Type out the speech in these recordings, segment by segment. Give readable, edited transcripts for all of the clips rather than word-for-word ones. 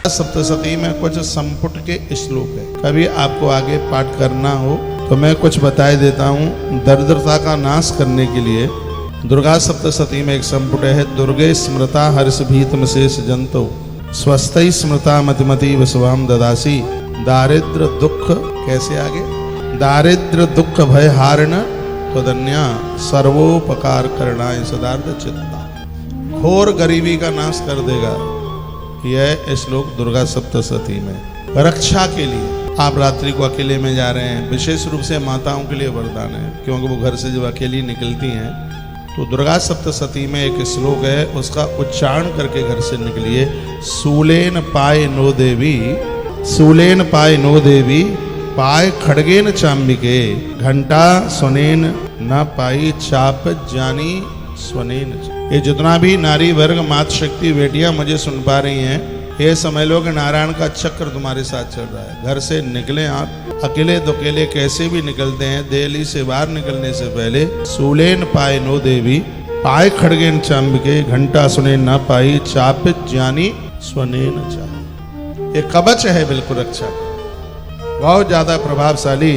सप्तशती में कुछ संपुट के श्लोक है, कभी आपको आगे पाठ करना हो तो मैं कुछ बताए देता हूँ। दरिद्रता का नाश करने के लिए दुर्गा सप्तशती में एक संपुट है, दुर्गे स्मृता हर्ष भीतम शेष जंतो स्वस्थ स्मृता मतिमति विश्वाम ददासी। दारिद्र दुख कैसे आगे, दारिद्र दुख भय हारण त्वदन्या सर्वोपकार करणाय सदार्थ चित्ता। घोर गरीबी का नाश कर देगा यह श्लोक दुर्गा सप्तशती में। रक्षा के लिए आप रात्रि को अकेले में जा रहे हैं, विशेष रूप से माताओं के लिए वरदान है, क्योंकि वो घर से जब अकेली निकलती हैं तो दुर्गा सप्तशती में एक श्लोक है, उसका उच्चारण करके घर से निकलिए। सूलेन पाए नो देवी, सूलेन पाए नो देवी, पाए खड़गेन चांबिके, घंटा सुनेन न पाई चाप जानी स्वनेन। ये जितना भी नारी वर्ग मातृशक्ति बेटियां मुझे सुन पा रही हैं, ये समझ लो कि नारायण का चक्र तुम्हारे साथ चल रहा है। घर से निकले आप अकेले दुकेले कैसे भी निकलते हैं, दिल्ली से बाहर निकलने से पहले सूलेन पाए नो देवी, पाए खड़गेन चांबिके, घंटा सुनेन न पाई चाप जानी स्वनेन चाह। ये कवच है बिल्कुल रक्षा, बहुत ज्यादा प्रभावशाली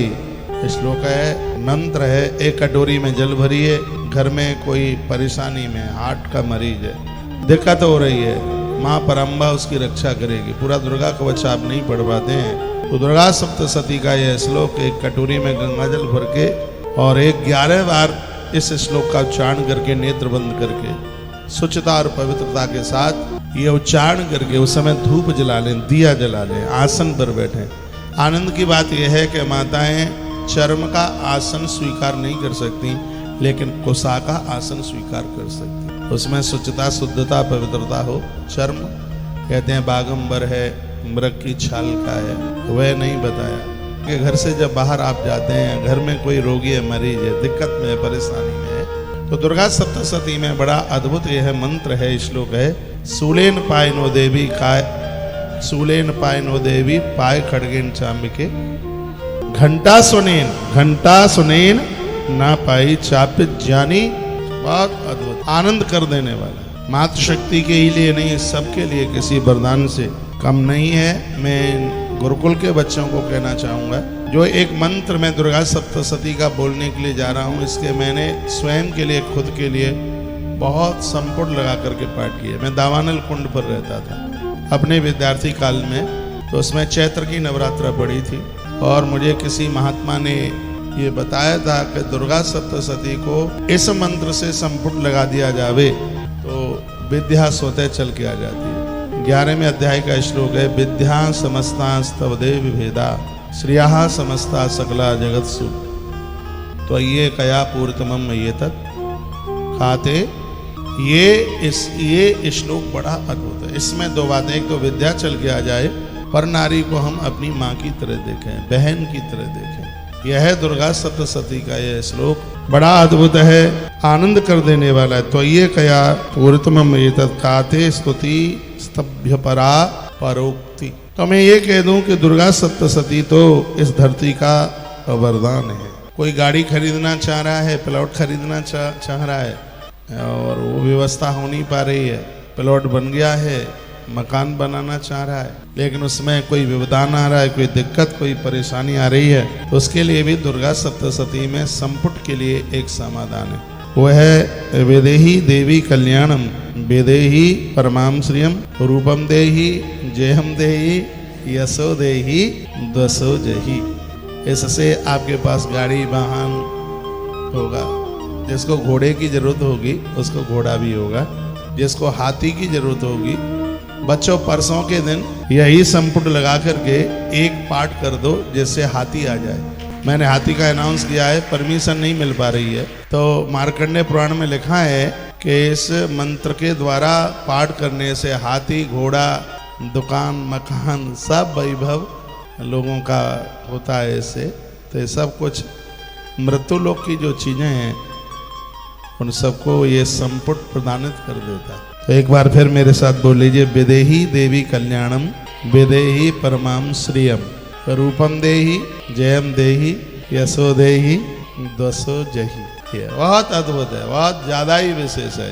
श्लोक है, मंत्र है। एक कटोरी में जल भरिए, घर में कोई परेशानी में हार्ट का मरीज है, दिक्कत हो रही है, माँ परम्बा उसकी रक्षा करेगी। पूरा दुर्गा कवच आप नहीं पढ़ पाते हैं तो दुर्गा सप्तशती का यह श्लोक एक कटोरी में गंगा जल भर के और 11 बार इस श्लोक का उच्चारण करके नेत्र बंद करके शुचिता और पवित्रता के साथ ये उच्चारण करके उस समय धूप जला लें, दिया जला लें, आसन पर बैठें। आनंद की बात यह है कि माताएं चर्म का आसन स्वीकार नहीं कर सकती, लेकिन कुशा का आसन स्वीकार कर सकती। उसमें शुचिता शुद्धता पवित्रता हो। चर्म कहते हैं बागंबर है, मृग की छाल का है, वह नहीं बताया कि घर से जब बाहर आप जाते हैं, घर में कोई रोगी है, मरीज है, दिक्कत में है, परेशानी में है, तो दुर्गा सप्तशती में बड़ा अद्भुत यह मंत्र है, श्लोक है। सूलेन पाए नो देवी, काय सूलेन पाए नो देवी, पाए खड़गेन चांबिके, घंटा सुनेन ना पाई चाप जानी। बहुत अद्भुत, आनंद कर देने वाला, मातृशक्ति के ही लिए नहीं, सबके लिए किसी वरदान से कम नहीं है। मैं गुरुकुल के बच्चों को कहना चाहूँगा, जो एक मंत्र मैं दुर्गा सप्तशती का बोलने के लिए जा रहा हूँ, इसके मैंने स्वयं के लिए, खुद के लिए बहुत संपुट लगा करके पाठ किए। मैं दावानल कुंड पर रहता था अपने विद्यार्थी काल में, तो उसमें चैत्र की नवरात्रा पड़ी थी और मुझे किसी महात्मा ने ये बताया था कि दुर्गा सप्तशती को इस मंत्र से संपुट लगा दिया जावे तो विद्या स्वतः चल के आ जाती है। 11वें अध्याय का श्लोक है, विद्या समस्ता स्तव देव भेदा श्रिया समस्ता सकला जगत सु। तो ये कया पूर्तमम ये तत् खाते। ये श्लोक बड़ा अद्भुत है। इसमें दो बातें, एक तो विद्या चल के आ जाए, पर नारी को हम अपनी माँ की तरह देखें, बहन की तरह देखें। यह है दुर्गा सप्तशती का यह श्लोक, बड़ा अद्भुत है, आनंद कर देने वाला है। तो ये कया पूर्तमम एतत् खाते स्तुति स्तभ्य परा परोक्ति। तो मैं ये कह दूं कि दुर्गा सप्तशती तो इस धरती का वरदान है। कोई गाड़ी खरीदना चाह रहा है, प्लॉट खरीदना चाह रहा है और वो व्यवस्था हो नहीं पा रही है, प्लॉट बन गया है, मकान बनाना चाह रहा है, लेकिन उसमें कोई व्यवधान आ रहा है, कोई दिक्कत, कोई परेशानी आ रही है, तो उसके लिए भी दुर्गा सप्तशती में संपुट के लिए एक समाधान है। वो है वेदेही देवी कल्याणम, वेदेही परमाम श्रियम, रूपम देही जेहम देही, यशो देही द्वसो जही। इससे आपके पास गाड़ी वाहन होगा, जिसको घोड़े की जरूरत होगी उसको घोड़ा भी होगा, जिसको हाथी की जरूरत होगी। बच्चों, परसों के दिन यही संपुट लगा करके एक पाठ कर दो जिससे हाथी आ जाए। मैंने हाथी का अनाउंस किया है, परमिशन नहीं मिल पा रही है, तो मार्कंडेय पुराण में लिखा है कि इस मंत्र के द्वारा पाठ करने से हाथी, घोड़ा, दुकान, मकान, सब वैभव लोगों का होता है इससे। तो ये सब कुछ मृत्यु लोक की जो चीज़ें हैं उन सबको ये संपुट प्रदानित कर देता है। तो एक बार फिर मेरे साथ बोल लीजिए, विदेही देवी कल्याणम, विदेही परमाम श्रियम, रूपम देही जयम देही, यशो देही द्वसो जही। बहुत अद्भुत है, बहुत ज्यादा ही विशेष है।